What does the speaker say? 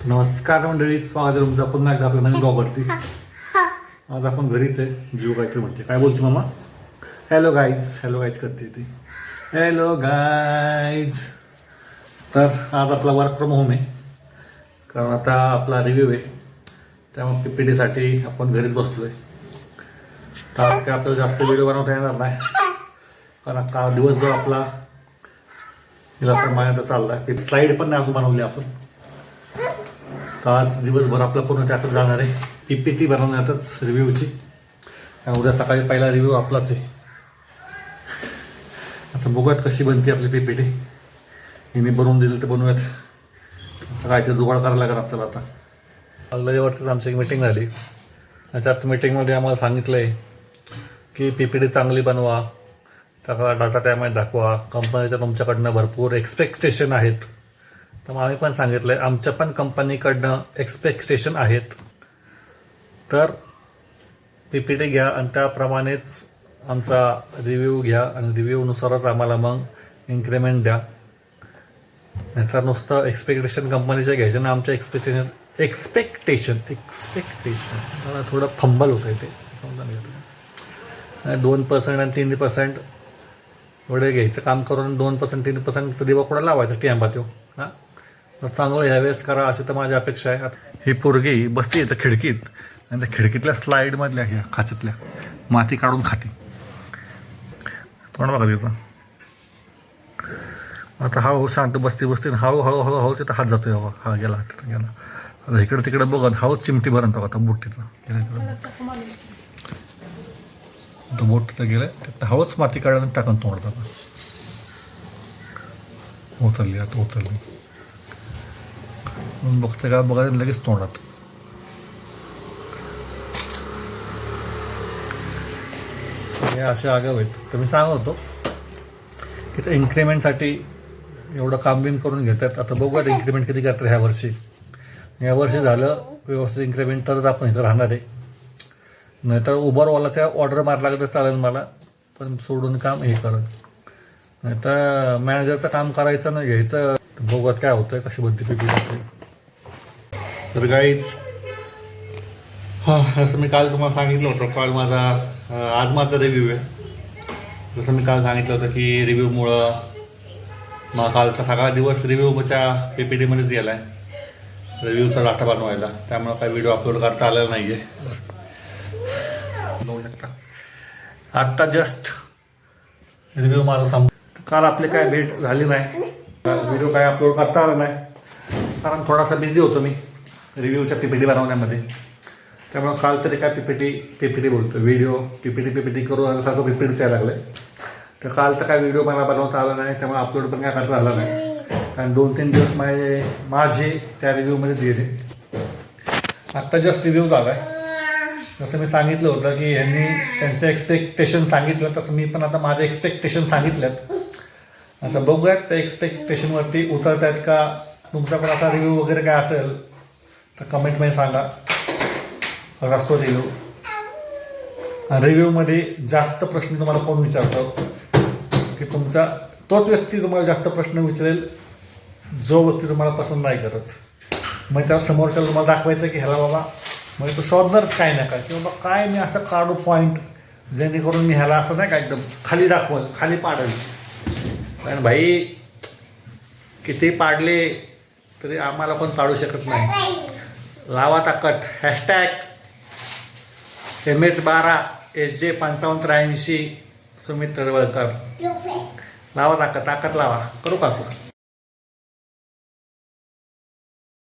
नमस्कार मंडळी, स्वागत आहे तुमचं पुन्हा एकदा आपल्या नवीन ब्लॉगवरती. आज आपण घरीच आहे. जीव काहीतरी म्हणते, काय बोलते मामा? हॅलो गाईज करते ती. Hello guys. तर आज आपला वर्क फ्रॉम होम आहे, कारण आता आपला रिव्ह्यू आहे. त्यामुळे PPT आपण घरीच बसलो आहे. तर आज काय आपल्याला जास्त व्हिडिओ बनवता येणार नाही, कारण आता दिवस जो आपला हिला समाजात चालला आहे. स्लाईड पण नाही अजून बनवली आपण. तर आज दिवसभर आपला पूर्ण त्यातच जाणार आहे, PPT बनवण्यातच रिव्ह्यूची. उद्या सकाळी पहिला रिव्ह्यू आपलाच आहे. आता बघूयात कशी बनते आपली PPT. हिने बनवून दिली तर बनवूयात. आता काय ते जुगाड करायला लागेल आपल्याला. आता ऑनलाईनवरतीच आमची एक मीटिंग झाली. त्याच्यात मीटिंगमध्ये आम्हाला सांगितलं आहे की PPT चांगली बनवा, सगळा डाटा त्यामध्ये दाखवा. कंपनीच्या तुमच्याकडनं भरपूर एक्सपेक्टेशन आहेत. तर मग आम्ही पण सांगितलं आहे आमच्या पण कंपनीकडनं एक्सपेक्टेशन आहेत. तर PPT घ्या आणि त्याप्रमाणेच आमचा रिव्ह्यू घ्या आणि रिव्ह्यूनुसारच आम्हाला मग इन्क्रिमेंट द्या. नाहीतर नुसतं एक्सपेक्टेशन कंपनीचे घ्यायचे ना. आमच्या एक्सपेक्टेशन मला थोडं फंबल होतं आहे ते समजा. 2% आणि 3% एवढे घ्यायचं काम करून 2% 3% दिवा कुठं लावायचं टिंबात येऊ. हां, तर चांगलं ह्यावेळेस करा अशी तर माझी अपेक्षा आहे. ही पोरगी बसती येतं खिडकीत आणि त्या खिडकीतल्या स्लाईडमधल्या ह्या खाच्यातल्या माती काढून खाती. तोंड बघा तिचं. आता हळूहळू शांत बसती हळूहळू तिथं हात जातो. हा गेला तिथं गेला. आता इकडे तिकडे बघत हळूच चिमटी भरून तो आता बोट तिथं तो बोट तिथं गेलं. तिथं हळूच माती काढून टाकून तोंड आता उचलली बघते का बघा लगेच तोंडात. हे असे आगाव आहेत. तर मी सांगत होतो की तर इन्क्रिमेंटसाठी एवढं काम बिम करून घेतात. आता बघूयात इन्क्रिमेंट किती करतात ह्या वर्षी झालं व्यवस्थित इन्क्रिमेंट तरच आपण इथं राहणार आहे. नाहीतर उबरवालाच्या ऑर्डर मारला तर चालेल मला, पण सोडून काम हे करत. नाहीतर मॅनेजरचं काम करायचं ना घ्यायचं. बघूयात काय होतं, कशी बनते PPT. तर गाईज जसं मी काल तुम्हाला सांगितलं होतं, आज माझा रिव्ह्यू आहे. जसं मी काल सांगितलं होतं की रिव्ह्यूमुळं मग कालचा सगळा दिवस रिव्ह्यूच्या PPTमध्येच गेला आहे, रिव्ह्यूचा डाटा बनवायला. त्यामुळं काही व्हिडिओ अपलोड करता आलेला नाही आहे. आत्ता जस्ट रिव्ह्यू माझा काल आपली काय भेट झाली नाही, व्हिडिओ काय अपलोड करता आला नाही, कारण थोडासा बिझी होतो मी रिव्ह्यूच्या PPT बनवण्यामध्ये. त्यामुळं काल तरी काय PPT बोलतो व्हिडिओ PPT करून सारखं PPT यायला लागलं. तर काल तर काय व्हिडिओ मला बनवता आला नाही, त्यामुळे अपलोड पण काय करता आला नाही. कारण 2-3 दिवस माझे त्या रिव्ह्यूमध्येच गेले. आत्ता जस्ट रिव्ह्यू झाला आहे. जसं मी सांगितलं होतं की यांनी त्यांचं एक्सपेक्टेशन सांगितलं, तसं मी पण आता माझं एक्सपेक्टेशन सांगितल्यात. आता बघूयात त्या एक्सपेक्टेशनवरती उतरत आहेत का. तुमचा पण असा रिव्ह्यू वगैरे काय असेल तर कमेंटमध्ये सांगा. रस्तो रिव्ह्यू रिव्ह्यूमध्ये जास्त प्रश्न तुम्हाला कोण विचारतो की तुमचा तोच व्यक्ती तुम्हाला जास्त प्रश्न विचारेल जो व्यक्ती तुम्हाला पसंत नाही करत. मग त्या समोरच्याला तुम्हाला दाखवायचं की ह्याला बाबा म्हणजे तो शोधणारच काय नाही का, की बाबा काय मी असं काढू पॉईंट जेणेकरून मी ह्याला असं नाही का एकदम खाली दाखवल, खाली पाडल. कारण भाई किती पाडले तरी आम्हाला पण पाडू शकत नाही. लावा ताकद #MH12 SJ 5583 सुमित तळवळकर. लावा ताकद लावा. करू का असं?